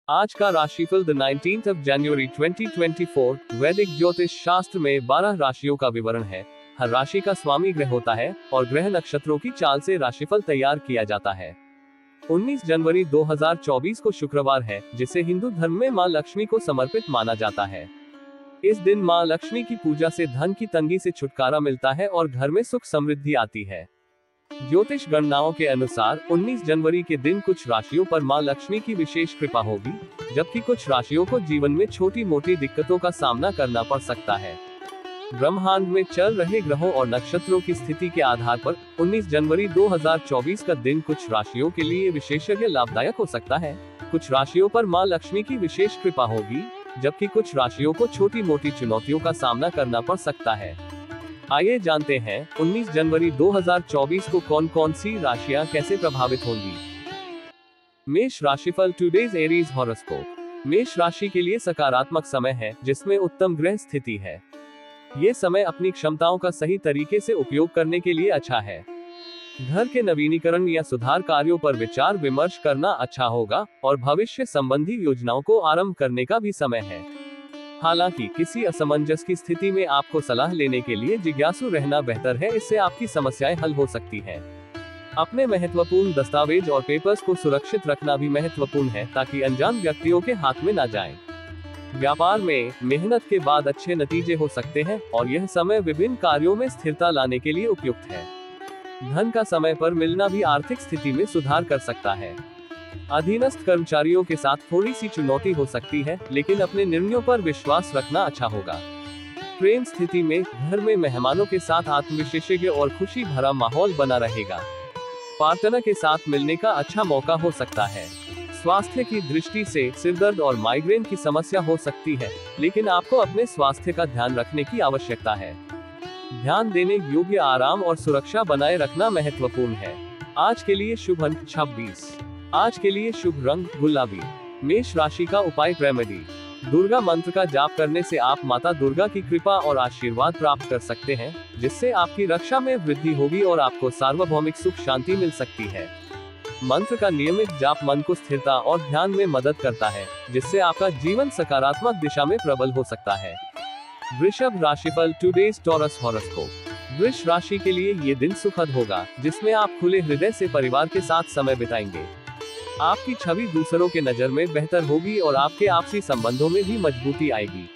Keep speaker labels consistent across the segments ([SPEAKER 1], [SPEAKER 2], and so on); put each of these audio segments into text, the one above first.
[SPEAKER 1] आज का राशिफल द 19th of January 2024 वैदिक ज्योतिष शास्त्र में 12 राशियों का विवरण है। हर राशि का स्वामी ग्रह होता है और ग्रह नक्षत्रों की चाल से राशिफल तैयार किया जाता है। 19 जनवरी 2024 को शुक्रवार है, जिसे हिंदू धर्म में मां लक्ष्मी को समर्पित माना जाता है। इस दिन मां लक्ष्मी की पूजा से धन की तंगी से छुटकारा मिलता है और घर में सुख समृद्धि आती है। ज्योतिष गणनाओं के अनुसार 19 जनवरी के दिन कुछ राशियों पर मां लक्ष्मी की विशेष कृपा होगी, जबकि कुछ राशियों को जीवन में छोटी मोटी दिक्कतों का सामना करना पड़ सकता है। ब्रह्मांड में चल रहे ग्रहों और नक्षत्रों की स्थिति के आधार पर 19 जनवरी 2024 का दिन कुछ राशियों के लिए विशेषज्ञ लाभदायक हो सकता है। कुछ राशियों पर मां लक्ष्मी की विशेष कृपा होगी, जबकि कुछ राशियों को छोटी मोटी चुनौतियों का सामना करना पड़ सकता है। आइए जानते हैं 19 जनवरी 2024 को कौन कौन सी राशियां कैसे प्रभावित होंगी। मेष राशिफल टुडेज एरीज हॉरोस्कोप। मेष राशि के लिए सकारात्मक समय है, जिसमें उत्तम ग्रह स्थिति है। ये समय अपनी क्षमताओं का सही तरीके से उपयोग करने के लिए अच्छा है। घर के नवीनीकरण या सुधार कार्यों पर विचार विमर्श करना अच्छा होगा और भविष्य संबंधी योजनाओं को आरंभ करने का भी समय है। हालांकि किसी असमंजस की स्थिति में आपको सलाह लेने के लिए जिज्ञासु रहना बेहतर है, इससे आपकी समस्याएं हल हो सकती हैं। अपने महत्वपूर्ण दस्तावेज और पेपर्स को सुरक्षित रखना भी महत्वपूर्ण है, ताकि अनजान व्यक्तियों के हाथ में न जाएं। व्यापार में मेहनत के बाद अच्छे नतीजे हो सकते हैं और यह समय विभिन्न कार्यों में स्थिरता लाने के लिए उपयुक्त है। धन का समय पर मिलना भी आर्थिक स्थिति में सुधार कर सकता है। अधीनस्थ कर्मचारियों के साथ थोड़ी सी चुनौती हो सकती है, लेकिन अपने निर्णयों पर विश्वास रखना अच्छा होगा। प्रेम स्थिति में घर में मेहमानों के साथ आत्मविशेषज्ञ और खुशी भरा माहौल बना रहेगा। पार्टनर के साथ मिलने का अच्छा मौका हो सकता है। स्वास्थ्य की दृष्टि से सिरदर्द और माइग्रेन की समस्या हो सकती है, लेकिन आपको अपने स्वास्थ्य का ध्यान रखने की आवश्यकता है। ध्यान देने योग्य आराम और सुरक्षा बनाए रखना महत्वपूर्ण है। आज के लिए शुभ अंक 26। आज के लिए शुभ रंग गुलाबी। मेष राशि का उपाय रेमेडी। दुर्गा मंत्र का जाप करने से आप माता दुर्गा की कृपा और आशीर्वाद प्राप्त कर सकते हैं, जिससे आपकी रक्षा में वृद्धि होगी और आपको सार्वभौमिक सुख शांति मिल सकती है। मंत्र का नियमित जाप मन को स्थिरता और ध्यान में मदद करता है, जिससे आपका जीवन सकारात्मक दिशा में प्रबल हो सकता है। वृषभ राशिफल टुडेज टॉरस हॉरोस्कोप। वृष राशि के लिए ये दिन सुखद होगा, जिसमें आप खुले हृदय से परिवार के साथ समय बिताएंगे। आपकी छवि दूसरों के नजर में बेहतर होगी और आपके आपसी संबंधों में भी मजबूती आएगी।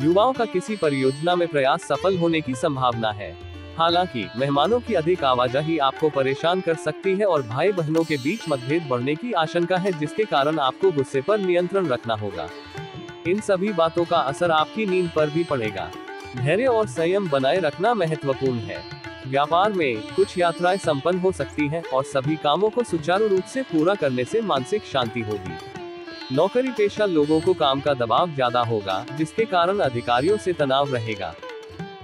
[SPEAKER 1] युवाओं का किसी परियोजना में प्रयास सफल होने की संभावना है। हालांकि मेहमानों की अधिक आवाजाही आपको परेशान कर सकती है और भाई बहनों के बीच मतभेद बढ़ने की आशंका है, जिसके कारण आपको गुस्से पर नियंत्रण रखना होगा। इन सभी बातों का असर आपकी नींद पर भी पड़ेगा। धैर्य और संयम बनाए रखना महत्वपूर्ण है। व्यापार में कुछ यात्राएं संपन्न हो सकती हैं और सभी कामों को सुचारू रूप से पूरा करने से मानसिक शांति होगी। नौकरी पेशा लोगों को काम का दबाव ज्यादा होगा, जिसके कारण अधिकारियों से तनाव रहेगा।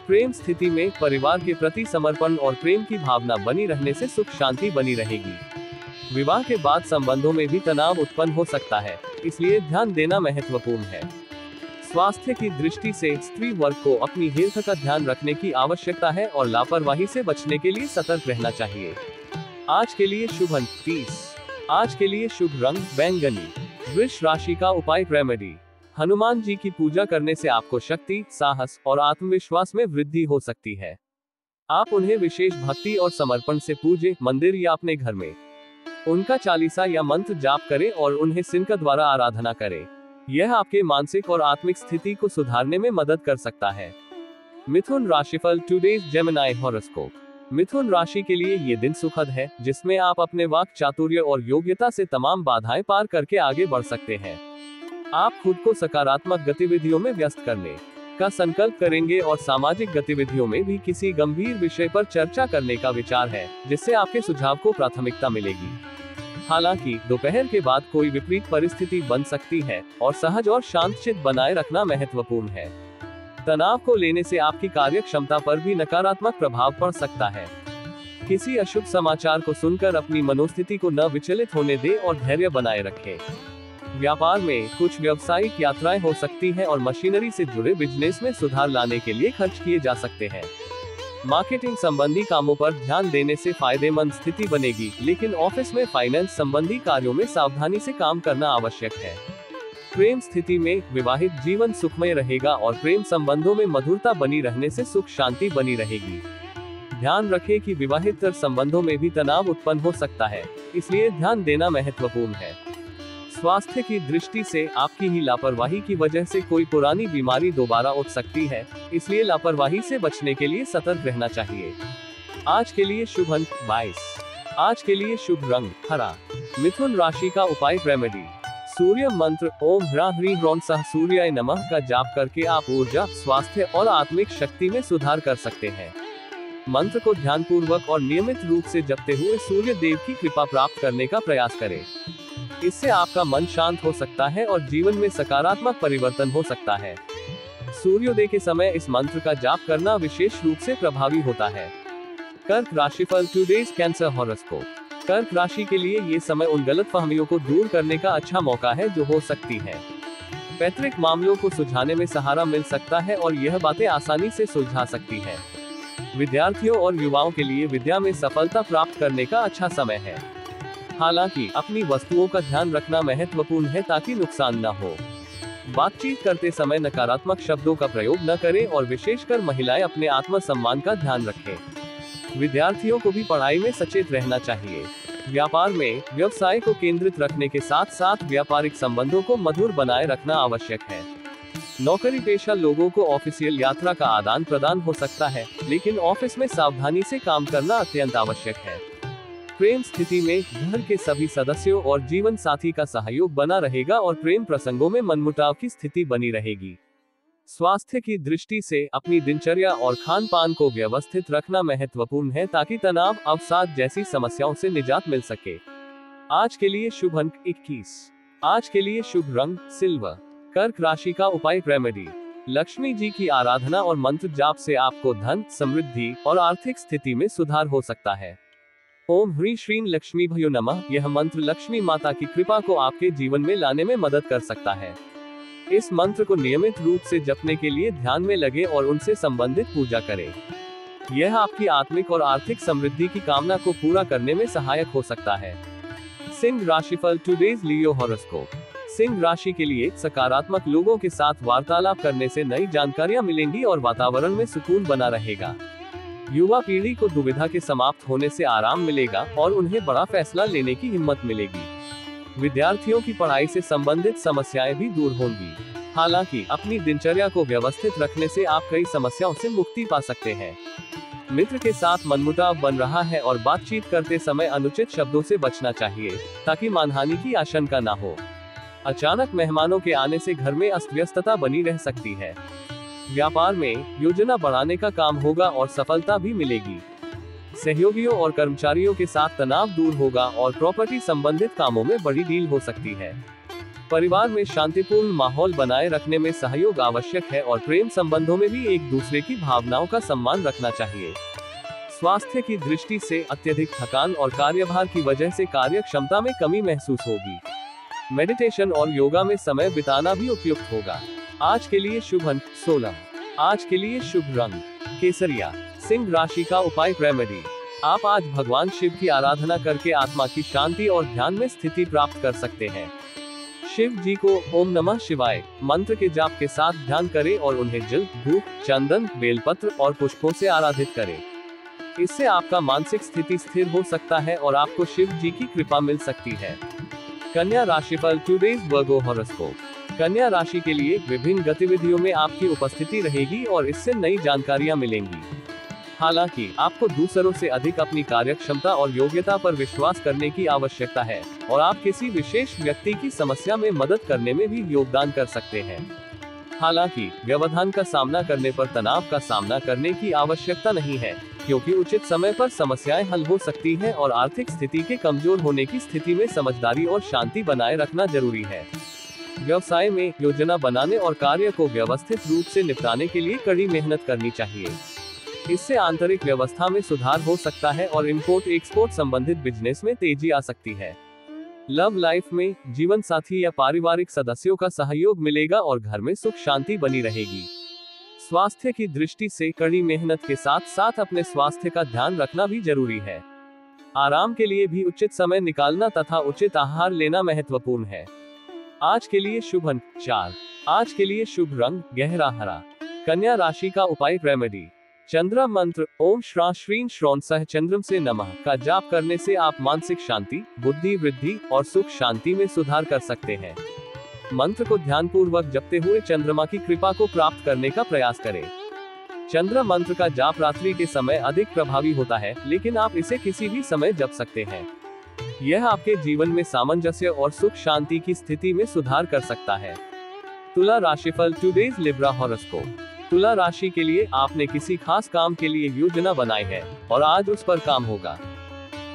[SPEAKER 1] प्रेम स्थिति में परिवार के प्रति समर्पण और प्रेम की भावना बनी रहने से सुख शांति बनी रहेगी। विवाह के बाद संबंधों में भी तनाव उत्पन्न हो सकता है, इसलिए ध्यान देना महत्वपूर्ण है। स्वास्थ्य की दृष्टि से स्त्री वर्ग को अपनी हेल्थ का ध्यान रखने की आवश्यकता है और लापरवाही से बचने के लिए सतर्क रहना चाहिए। आज के लिए शुभ अंक 30। आज के लिए शुभ रंग बैंगनी। वृष राशि का उपाय रेमेडी। हनुमान जी की पूजा करने से आपको शक्ति, साहस और आत्मविश्वास में वृद्धि हो सकती है। आप उन्हें विशेष भक्ति और समर्पण से पूजें, मंदिर या अपने घर में उनका चालीसा या मंत्र जाप करें और उन्हें सिंह द्वारा आराधना करें। यह आपके मानसिक और आत्मिक स्थिति को सुधारने में मदद कर सकता है। मिथुन राशिफल टुडेज जेमिनी हॉरोस्कोप। मिथुन राशि के लिए ये दिन सुखद है, जिसमें आप अपने वाक चातुर्य और योग्यता से तमाम बाधाएं पार करके आगे बढ़ सकते हैं। आप खुद को सकारात्मक गतिविधियों में व्यस्त करने का संकल्प करेंगे और सामाजिक गतिविधियों में भी किसी गंभीर विषय पर चर्चा करने का विचार है, जिससे आपके सुझाव को प्राथमिकता मिलेगी। हालांकि दोपहर के बाद कोई विपरीत परिस्थिति बन सकती है और सहज और शांत चित्त बनाए रखना महत्वपूर्ण है। तनाव को लेने से आपकी कार्य क्षमता पर भी नकारात्मक प्रभाव पड़ सकता है। किसी अशुभ समाचार को सुनकर अपनी मनोस्थिति को न विचलित होने दें और धैर्य बनाए रखें। व्यापार में कुछ व्यावसायिक यात्राएं हो सकती हैं और मशीनरी से जुड़े बिजनेस में सुधार लाने के लिए खर्च किए जा सकते हैं। मार्केटिंग संबंधी कामों पर ध्यान देने से फायदेमंद स्थिति बनेगी, लेकिन ऑफिस में फाइनेंस संबंधी कार्यों में सावधानी से काम करना आवश्यक है। प्रेम स्थिति में विवाहित जीवन सुखमय रहेगा और प्रेम संबंधों में मधुरता बनी रहने से सुख शांति बनी रहेगी। ध्यान रखें कि विवाहेतर संबंधों में भी तनाव उत्पन्न हो सकता है, इसलिए ध्यान देना महत्वपूर्ण है। स्वास्थ्य की दृष्टि से आपकी ही लापरवाही की वजह से कोई पुरानी बीमारी दोबारा उठ सकती है, इसलिए लापरवाही से बचने के लिए सतर्क रहना चाहिए। आज के लिए शुभ अंक 22। आज के लिए शुभ रंग हरा। मिथुन राशि का उपाय रेमेडी। सूर्य मंत्र ओम ह्रां ह्रीं ह्रौं सः सूर्याय नमः का जाप करके आप ऊर्जा, स्वास्थ्य और आत्मिक शक्ति में सुधार कर सकते हैं। मंत्र को ध्यानपूर्वक और नियमित रूप से जपते हुए सूर्य देव की कृपा प्राप्त करने का प्रयास करें। इससे आपका मन शांत हो सकता है और जीवन में सकारात्मक परिवर्तन हो सकता है। सूर्योदय के समय इस मंत्र का जाप करना विशेष रूप से प्रभावी होता है। कर्क राशिफल टुडेज कैंसर हॉरोस्कोप। कर्क राशि के लिए ये समय उन गलतफहमियों को दूर करने का अच्छा मौका है जो हो सकती है। पैतृक मामलों को सुलझाने में सहारा मिल सकता है और यह बातें आसानी से सुलझा सकती है। विद्यार्थियों और युवाओं के लिए विद्या में सफलता प्राप्त करने का अच्छा समय है। हालांकि अपनी वस्तुओं का ध्यान रखना महत्वपूर्ण है ताकि नुकसान न हो। बातचीत करते समय नकारात्मक शब्दों का प्रयोग न करें और विशेषकर महिलाएं अपने आत्मसम्मान का ध्यान रखें। विद्यार्थियों को भी पढ़ाई में सचेत रहना चाहिए। व्यापार में व्यवसाय को केंद्रित रखने के साथ साथ व्यापारिक संबंधों को मधुर बनाए रखना आवश्यक है। नौकरी पेशा लोगों को ऑफिशियल यात्रा का आदान प्रदान हो सकता है, लेकिन ऑफिस में सावधानी से काम करना अत्यंत आवश्यक है। प्रेम स्थिति में घर के सभी सदस्यों और जीवन साथी का सहयोग बना रहेगा और प्रेम प्रसंगों में मनमुटाव की स्थिति बनी रहेगी। स्वास्थ्य की दृष्टि से अपनी दिनचर्या और खान पान को व्यवस्थित रखना महत्वपूर्ण है ताकि तनाव, अवसाद जैसी समस्याओं से निजात मिल सके। आज के लिए शुभ अंक 21। आज के लिए शुभ रंग सिल्वर। कर्क राशि का उपाय रेमेडी। लक्ष्मी जी की आराधना और मंत्र जाप से आपको धन, समृद्धि और आर्थिक स्थिति में सुधार हो सकता है। ओम ह्रीं श्रीं लक्ष्मीभ्यो नमः यह मंत्र लक्ष्मी माता की कृपा को आपके जीवन में लाने में मदद कर सकता है। इस मंत्र को नियमित रूप से जपने के लिए ध्यान में लगे और उनसे संबंधित पूजा करें। यह आपकी आत्मिक और आर्थिक समृद्धि की कामना को पूरा करने में सहायक हो सकता है। सिंह राशिफल टुडेज लियो हॉरोस्कोप। सिंह राशि के लिए सकारात्मक लोगों के साथ वार्तालाप करने से नई जानकारियां मिलेंगी और वातावरण में सुकून बना रहेगा। युवा पीढ़ी को दुविधा के समाप्त होने से आराम मिलेगा और उन्हें बड़ा फैसला लेने की हिम्मत मिलेगी। विद्यार्थियों की पढ़ाई से संबंधित समस्याएं भी दूर होंगी। हालांकि अपनी दिनचर्या को व्यवस्थित रखने से आप कई समस्याओं से मुक्ति पा सकते हैं। मित्र के साथ मनमुटाव बन रहा है और बातचीत करते समय अनुचित शब्दों से बचना चाहिए ताकि मानहानि की आशंका न हो। अचानक मेहमानों के आने से घर में अस्तव्यस्तता बनी रह सकती है। व्यापार में योजना बढ़ाने का काम होगा और सफलता भी मिलेगी। सहयोगियों और कर्मचारियों के साथ तनाव दूर होगा और प्रॉपर्टी संबंधित कामों में बड़ी डील हो सकती है। परिवार में शांतिपूर्ण माहौल बनाए रखने में सहयोग आवश्यक है और प्रेम संबंधों में भी एक दूसरे की भावनाओं का सम्मान रखना चाहिए। स्वास्थ्य की दृष्टि से अत्यधिक थकान और कार्यभार की वजह से कार्य क्षमता में कमी महसूस होगी। मेडिटेशन और योगा में समय बिताना भी उपयुक्त होगा। आज के लिए शुभ अंक 16। आज के लिए शुभ रंग केसरिया। सिंह राशि का उपाय रेमेडी। आप आज भगवान शिव की आराधना करके आत्मा की शांति और ध्यान में स्थिति प्राप्त कर सकते हैं। शिव जी को ओम नमः शिवाय मंत्र के जाप के साथ ध्यान करें और उन्हें जल, धूप, चंदन, बेलपत्र और पुष्पों से आराधित करें। इससे आपका मानसिक स्थिति स्थिर हो सकता है और आपको शिव जी की कृपा मिल सकती है। कन्या राशिफल टुडेज वर्गो हॉरोस्कोप। कन्या राशि के लिए विभिन्न गतिविधियों में आपकी उपस्थिति रहेगी और इससे नई जानकारियां मिलेंगी। हालांकि आपको दूसरों से अधिक अपनी कार्यक्षमता और योग्यता पर विश्वास करने की आवश्यकता है और आप किसी विशेष व्यक्ति की समस्या में मदद करने में भी योगदान कर सकते हैं। हालांकि व्यवधान का सामना करने पर तनाव का सामना करने की आवश्यकता नहीं है, क्योंकि उचित समय पर समस्याएं हल हो सकती हैं और आर्थिक स्थिति के कमजोर होने की स्थिति में समझदारी और शांति बनाए रखना जरूरी है। व्यवसाय में योजना बनाने और कार्य को व्यवस्थित रूप से निपटाने के लिए कड़ी मेहनत करनी चाहिए। इससे आंतरिक व्यवस्था में सुधार हो सकता है और इंपोर्ट एक्सपोर्ट संबंधित बिजनेस में तेजी आ सकती है। लव लाइफ में जीवन साथी या पारिवारिक सदस्यों का सहयोग मिलेगा और घर में सुख शांति बनी रहेगी। स्वास्थ्य की दृष्टि से कड़ी मेहनत के साथ साथ अपने स्वास्थ्य का ध्यान रखना भी जरूरी है। आराम के लिए भी उचित समय निकालना तथा उचित आहार लेना महत्वपूर्ण है। आज के लिए शुभ अंक 4। आज के लिए शुभ रंग गहरा हरा। कन्या राशि का उपाय रेमेडी। चंद्र मंत्र ओम श्रा श्रीं श्रौण सह चंद्रम से नमः का जाप करने से आप मानसिक शांति, बुद्धि वृद्धि और सुख शांति में सुधार कर सकते हैं। मंत्र को ध्यानपूर्वक जपते हुए चंद्रमा की कृपा को प्राप्त करने का प्रयास करें। चंद्र मंत्र का जाप रात्रि के समय अधिक प्रभावी होता है, लेकिन आप इसे किसी भी समय जप सकते हैं। यह आपके जीवन में सामंजस्य और सुख शांति की स्थिति में सुधार कर सकता है। तुला राशिफल टुडेज लिब्रा हॉरोस्कोप। तुला राशि के लिए आपने किसी खास काम के लिए योजना बनाई है और आज उस पर काम होगा।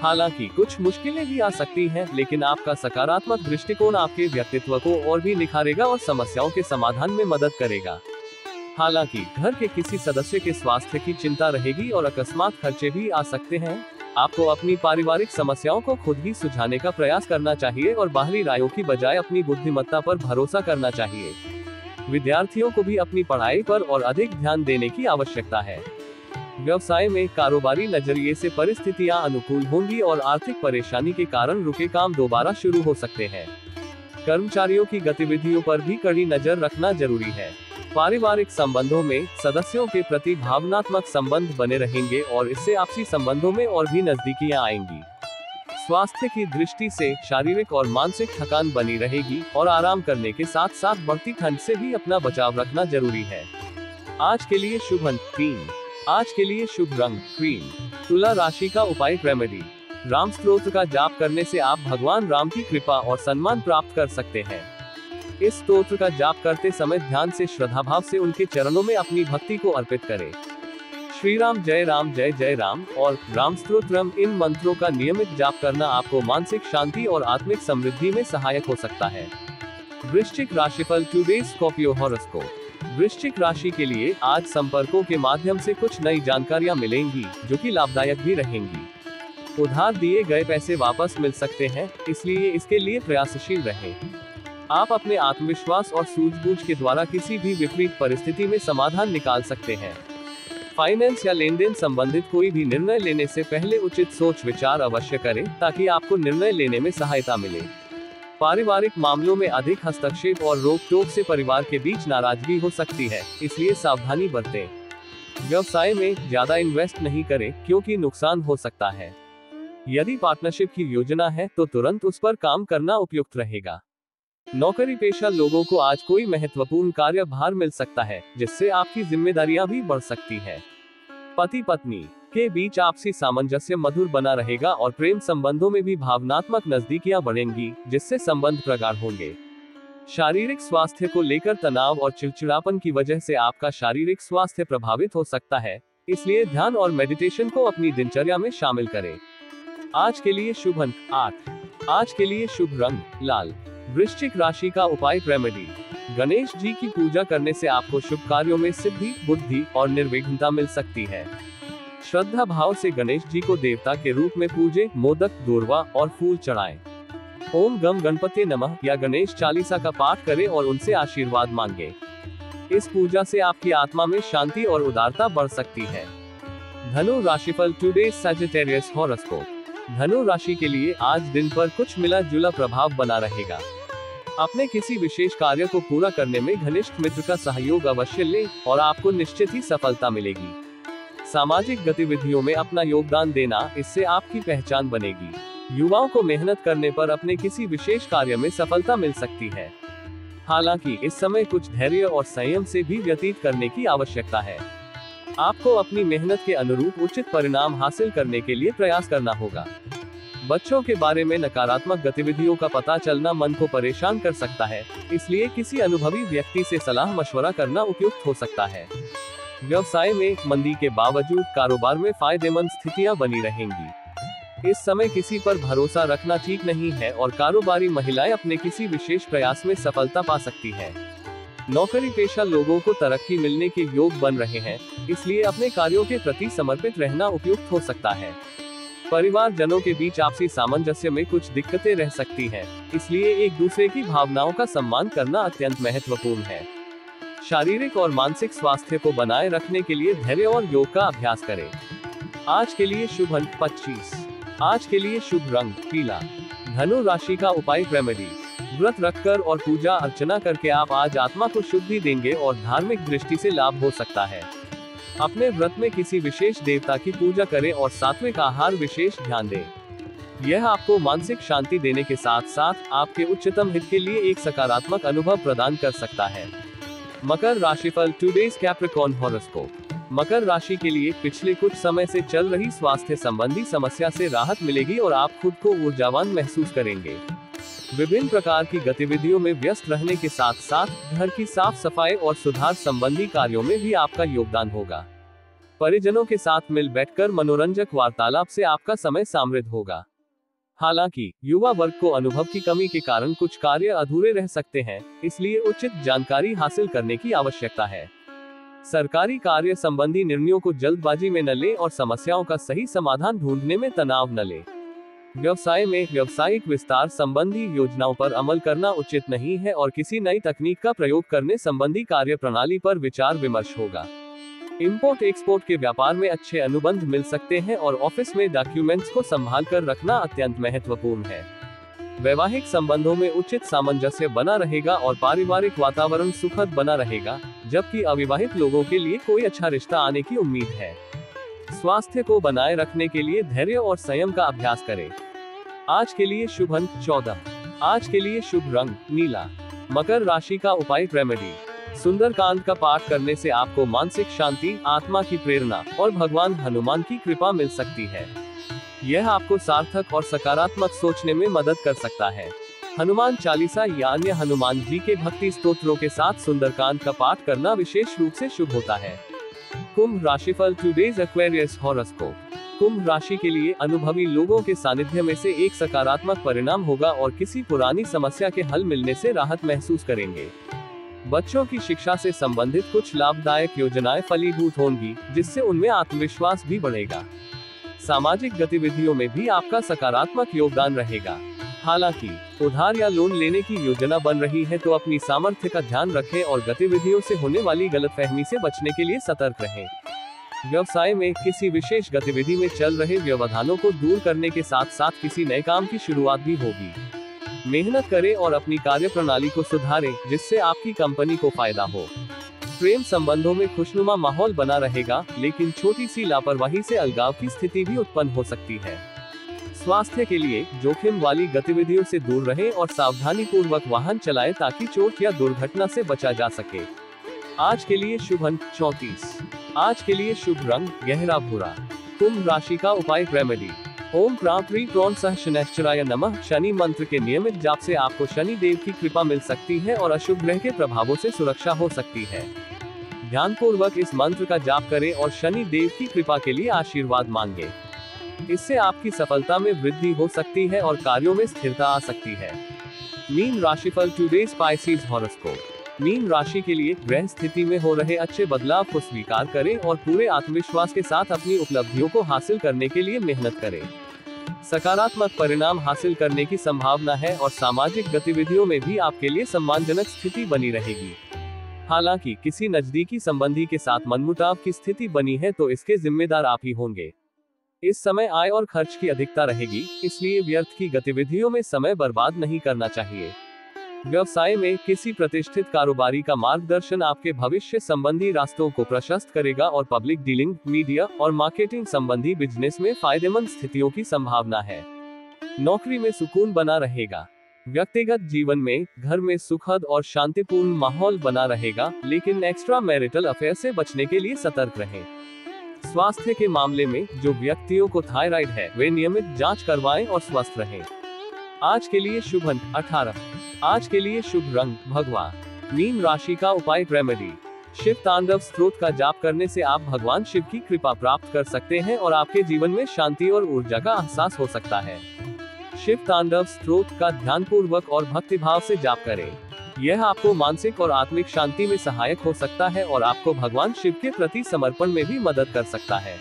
[SPEAKER 1] हालांकि कुछ मुश्किलें भी आ सकती हैं, लेकिन आपका सकारात्मक दृष्टिकोण आपके व्यक्तित्व को और भी निखारेगा और समस्याओं के समाधान में मदद करेगा। हालांकि घर के किसी सदस्य के स्वास्थ्य की चिंता रहेगी और अकस्मात खर्चे भी आ सकते हैं। आपको अपनी पारिवारिक समस्याओं को खुद ही सुलझाने का प्रयास करना चाहिए और बाहरी रायों की बजाय अपनी बुद्धिमत्ता पर भरोसा करना चाहिए। विद्यार्थियों को भी अपनी पढ़ाई पर और अधिक ध्यान देने की आवश्यकता है। व्यवसाय में कारोबारी नजरिए से परिस्थितियां अनुकूल होंगी और आर्थिक परेशानी के कारण रुके काम दोबारा शुरू हो सकते हैं। कर्मचारियों की गतिविधियों पर भी कड़ी नजर रखना जरूरी है। पारिवारिक संबंधों में सदस्यों के प्रति भावनात्मक संबंध बने रहेंगे और इससे आपसी संबंधों में और भी नजदीकियां आएंगी। स्वास्थ्य की दृष्टि से शारीरिक और मानसिक थकान बनी रहेगी और आराम करने के साथ साथ बढ़ती ठंड से भी अपना बचाव रखना जरूरी है। आज के लिए शुभ अंक 3। आज के लिए शुभ रंग क्रीम। तुला राशि का उपाय रेमेडी। राम स्तोत्र का जाप करने से आप भगवान राम की कृपा और सम्मान प्राप्त कर सकते हैं। इस स्तोत्र का जाप करते समय ध्यान से श्रद्धाभाव से उनके चरणों में अपनी भक्ति को अर्पित करें। श्री राम जय जय राम और राम स्तोत्रम इन मंत्रों का नियमित जाप करना आपको मानसिक शांति और आत्मिक समृद्धि में सहायक हो सकता है। वृश्चिक राशिफल टुडेज स्कॉर्पियो हॉरोस्कोप। वृश्चिक राशि के लिए आज संपर्कों के माध्यम से कुछ नई जानकारियां मिलेंगी जो कि लाभदायक भी रहेंगी। उधार दिए गए पैसे वापस मिल सकते हैं, इसलिए इसके लिए प्रयासशील रहें। आप अपने आत्मविश्वास और सूझबूझ के द्वारा किसी भी विपरीत परिस्थिति में समाधान निकाल सकते हैं। फाइनेंस या लेनदेन संबंधित कोई भी निर्णय लेने से पहले उचित सोच विचार अवश्य करें ताकि आपको निर्णय लेने में सहायता मिले। पारिवारिक मामलों में अधिक हस्तक्षेप और रोक टोक से परिवार के बीच नाराजगी हो सकती है, इसलिए सावधानी बरतें। व्यवसाय में ज्यादा इन्वेस्ट नहीं करें क्योंकि नुकसान हो सकता है। यदि पार्टनरशिप की योजना है तो तुरंत उस पर काम करना उपयुक्त रहेगा। नौकरी पेशा लोगों को आज कोई महत्वपूर्ण कार्यभार मिल सकता है, जिससे आपकी जिम्मेदारियां भी बढ़ सकती हैं। पति पत्नी के बीच आपसी सामंजस्य मधुर बना रहेगा और प्रेम संबंधों में भी भावनात्मक नजदीकियां बढ़ेंगी, जिससे संबंध प्रगाढ़ होंगे। शारीरिक स्वास्थ्य को लेकर तनाव और चिड़चिड़ापन की वजह से आपका शारीरिक स्वास्थ्य प्रभावित हो सकता है, इसलिए ध्यान और मेडिटेशन को अपनी दिनचर्या में शामिल करें। आज के लिए शुभ अंक 8। आज के लिए शुभ रंग लाल। वृश्चिक राशि का उपाय रेमेडी। गणेश जी की पूजा करने से आपको शुभ कार्यों में सिद्धि, बुद्धि और निर्विघ्नता मिल सकती है। श्रद्धा भाव से गणेश जी को देवता के रूप में पूजे, मोदक, दूर्वा और फूल चढ़ाएं। ओम गम गणपते नमः या गणेश चालीसा का पाठ करें और उनसे आशीर्वाद मांगे। इस पूजा से आपकी आत्मा में शांति और उदारता बढ़ सकती है। धनु राशिफल टुडेज सैजिटेरियस हॉरोस्कोप। धनु राशि के लिए आज दिन पर कुछ मिला जुला प्रभाव बना रहेगा। अपने किसी विशेष कार्य को पूरा करने में घनिष्ठ मित्र का सहयोग अवश्य लें और आपको निश्चित ही सफलता मिलेगी। सामाजिक गतिविधियों में अपना योगदान देना, इससे आपकी पहचान बनेगी। युवाओं को मेहनत करने पर अपने किसी विशेष कार्य में सफलता मिल सकती है। हालांकि इस समय कुछ धैर्य और संयम से भी व्यतीत करने की आवश्यकता है। आपको अपनी मेहनत के अनुरूप उचित परिणाम हासिल करने के लिए प्रयास करना होगा। बच्चों के बारे में नकारात्मक गतिविधियों का पता चलना मन को परेशान कर सकता है, इसलिए किसी अनुभवी व्यक्ति से सलाह मशवरा करना उपयुक्त हो सकता है। व्यवसाय में मंदी के बावजूद कारोबार में फायदेमंद स्थितियां बनी रहेंगी। इस समय किसी पर भरोसा रखना ठीक नहीं है और कारोबारी महिलाएं अपने किसी विशेष प्रयास में सफलता पा सकती है। नौकरी पेशा लोगों को तरक्की मिलने के योग बन रहे हैं, इसलिए अपने कार्यों के प्रति समर्पित रहना उपयुक्त हो सकता है। परिवार जनों के बीच आपसी सामंजस्य में कुछ दिक्कतें रह सकती हैं, इसलिए एक दूसरे की भावनाओं का सम्मान करना अत्यंत महत्वपूर्ण है। शारीरिक और मानसिक स्वास्थ्य को बनाए रखने के लिए धैर्य और योग का अभ्यास करें। आज के लिए शुभ अंक 25। आज के लिए शुभ रंग पीला। धनु राशि का उपाय रेमेडी। व्रत रखकर और पूजा अर्चना करके आप आज आत्मा को शुद्धि देंगे और धार्मिक दृष्टि से लाभ हो सकता है। अपने व्रत में किसी विशेष देवता की पूजा करें और सात्विक आहार विशेष ध्यान दें। यह आपको मानसिक शांति देने के साथ साथ आपके उच्चतम हित के लिए एक सकारात्मक अनुभव प्रदान कर सकता है। मकर राशिफल टुडेज कैप्रिकॉर्न हॉरोस्कोप। मकर राशि के लिए पिछले कुछ समय से चल रही स्वास्थ्य संबंधी समस्या से राहत मिलेगी और आप खुद को ऊर्जावान महसूस करेंगे। विभिन्न प्रकार की गतिविधियों में व्यस्त रहने के साथ साथ घर की साफ सफाई और सुधार संबंधी कार्यों में भी आपका योगदान होगा। परिजनों के साथ मिल बैठकर मनोरंजक वार्तालाप से आपका समय समृद्ध होगा। हालांकि युवा वर्ग को अनुभव की कमी के कारण कुछ कार्य अधूरे रह सकते हैं, इसलिए उचित जानकारी हासिल करने की आवश्यकता है। सरकारी कार्य संबंधी निर्णयों को जल्दबाजी में न लें और समस्याओं का सही समाधान ढूंढने में तनाव न लें। व्यवसाय में व्यावसायिक विस्तार संबंधी योजनाओं पर अमल करना उचित नहीं है और किसी नई तकनीक का प्रयोग करने संबंधी कार्य प्रणाली पर विचार विमर्श होगा। इंपोर्ट एक्सपोर्ट के व्यापार में अच्छे अनुबंध मिल सकते हैं और ऑफिस में डॉक्यूमेंट्स को संभाल कर रखना अत्यंत महत्वपूर्ण है। वैवाहिक संबंधों में उचित सामंजस्य बना रहेगा और पारिवारिक वातावरण सुखद बना रहेगा, जबकि अविवाहित लोगों के लिए कोई अच्छा रिश्ता आने की उम्मीद है। स्वास्थ्य को बनाए रखने के लिए धैर्य और संयम का अभ्यास करें। आज के लिए शुभ अंक 14। आज के लिए शुभ रंग नीला। मकर राशि का उपाय रेमेडी। सुंदरकांड का पाठ करने से आपको मानसिक शांति, आत्मा की प्रेरणा और भगवान हनुमान की कृपा मिल सकती है। यह आपको सार्थक और सकारात्मक सोचने में मदद कर सकता है। हनुमान चालीसा या अन्य हनुमान जी के भक्ति स्तोत्रों के साथ सुंदरकांड का पाठ करना विशेष रूप से शुभ होता है। कुंभ राशिफल टुडेज एक्वेरियस हॉरोस्कोप। कुंभ राशि के लिए अनुभवी लोगों के सानिध्य में से एक सकारात्मक परिणाम होगा और किसी पुरानी समस्या के हल मिलने से राहत महसूस करेंगे। बच्चों की शिक्षा से संबंधित कुछ लाभदायक योजनाएं फलीभूत होंगी, जिससे उनमें आत्मविश्वास भी बढ़ेगा। सामाजिक गतिविधियों में भी आपका सकारात्मक योगदान रहेगा। हालांकि उधार या लोन लेने की योजना बन रही है तो अपनी सामर्थ्य का ध्यान रखें और गतिविधियों से होने वाली गलतफहमी से बचने के लिए सतर्क रहें। व्यवसाय में किसी विशेष गतिविधि में चल रहे व्यवधानों को दूर करने के साथ साथ किसी नए काम की शुरुआत भी होगी। मेहनत करें और अपनी कार्य प्रणाली को सुधारें, जिससे आपकी कंपनी को फायदा हो। प्रेम संबंधों में खुशनुमा माहौल बना रहेगा, लेकिन छोटी सी लापरवाही से अलगाव की स्थिति भी उत्पन्न हो सकती है। स्वास्थ्य के लिए जोखिम वाली गतिविधियों से दूर रहें और सावधानी पूर्वक वाहन चलाएं ताकि चोट या दुर्घटना से बचा जा सके। आज के लिए शुभ अंक 34। आज के लिए शुभ रंग गहरा भूरा। कुंभ राशि का उपाय रेमेडी। ओम क्रांति क्रॉन सह शनैश्चराय नमः शनि मंत्र के नियमित जाप से आपको शनि देव की कृपा मिल सकती है और अशुभ ग्रह के प्रभावों से सुरक्षा हो सकती है। ध्यान पूर्वक इस मंत्र का जाप करें और शनि देव की कृपा के लिए आशीर्वाद मांगे। इससे आपकी सफलता में वृद्धि हो सकती है और कार्यों में स्थिरता आ सकती है। मीन राशिफल टुडेज स्पाइसीज हॉरोस्कोप। मीन राशि के लिए ग्रह स्थिति में हो रहे अच्छे बदलाव को स्वीकार करें और पूरे आत्मविश्वास के साथ अपनी उपलब्धियों को हासिल करने के लिए मेहनत करें। सकारात्मक परिणाम हासिल करने की संभावना है और सामाजिक गतिविधियों में भी आपके लिए सम्मानजनक स्थिति बनी रहेगी। हालांकि किसी नजदीकी संबंधी के साथ मनमुटाव की स्थिति बनी है तो इसके जिम्मेदार आप ही होंगे। इस समय आय और खर्च की अधिकता रहेगी, इसलिए व्यर्थ की गतिविधियों में समय बर्बाद नहीं करना चाहिए। व्यवसाय में किसी प्रतिष्ठित कारोबारी का मार्गदर्शन आपके भविष्य संबंधी रास्तों को प्रशस्त करेगा और पब्लिक डीलिंग, मीडिया और मार्केटिंग संबंधी बिजनेस में फायदेमंद स्थितियों की संभावना है। नौकरी में सुकून बना रहेगा। व्यक्तिगत जीवन में घर में सुखद और शांतिपूर्ण माहौल बना रहेगा, लेकिन एक्स्ट्रा मैरिटल अफेयर से बचने के लिए सतर्क रहें। स्वास्थ्य के मामले में जो व्यक्तियों को थायराइड है वे नियमित जांच करवाएं और स्वस्थ रहें। आज के लिए शुभ अंक 18। आज के लिए शुभ रंग भगवा। मीन राशि का उपाय रेमेडी। शिव तांडव स्तोत्र का जाप करने से आप भगवान शिव की कृपा प्राप्त कर सकते हैं और आपके जीवन में शांति और ऊर्जा का एहसास हो सकता है। शिव तांडव स्तोत्र का ध्यानपूर्वक और भक्तिभाव से जाप करें। यह आपको मानसिक और आत्मिक शांति में सहायक हो सकता है और आपको भगवान शिव के प्रति समर्पण में भी मदद कर सकता है।